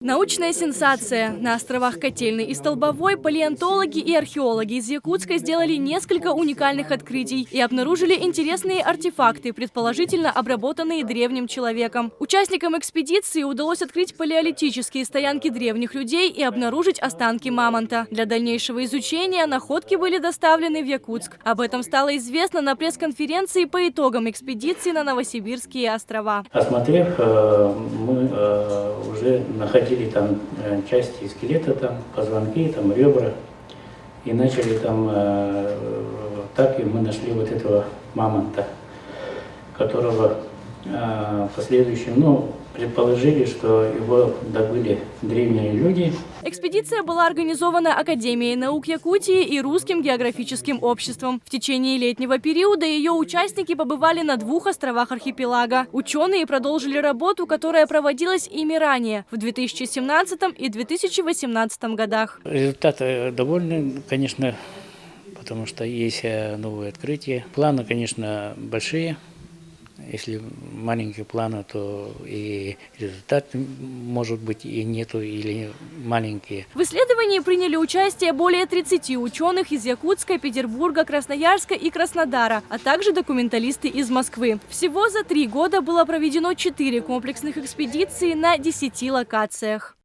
Научная сенсация. На островах Котельный и Столбовой палеонтологи и археологи из Якутска сделали несколько уникальных открытий и обнаружили интересные артефакты, предположительно обработанные древним человеком. Участникам экспедиции удалось открыть палеолитические стоянки древних людей и обнаружить останки мамонта. Для дальнейшего изучения находки были доставлены в Якутск. Об этом стало известно на пресс-конференции по итогам экспедиции на Новосибирские острова. Осмотрев, мы уже находили там части скелета, там позвонки, там ребра, и начали там, так и мы нашли вот этого мамонта, которого в последующем, предположили, что его добыли древние люди. Экспедиция была организована Академией наук Якутии и Русским географическим обществом. В течение летнего периода ее участники побывали на 2 островах архипелага. Ученые продолжили работу, которая проводилась ими ранее, в 2017 и 2018 годах. Результаты довольны, конечно, потому что есть новые открытия. Планы, конечно, большие. Если маленькие планы, то и результат может быть и нету, или маленькие. В исследовании приняли участие более 30 ученых из Якутска, Петербурга, Красноярска и Краснодара, а также документалисты из Москвы. Всего за 3 года было проведено 4 комплексных экспедиции на 10 локациях.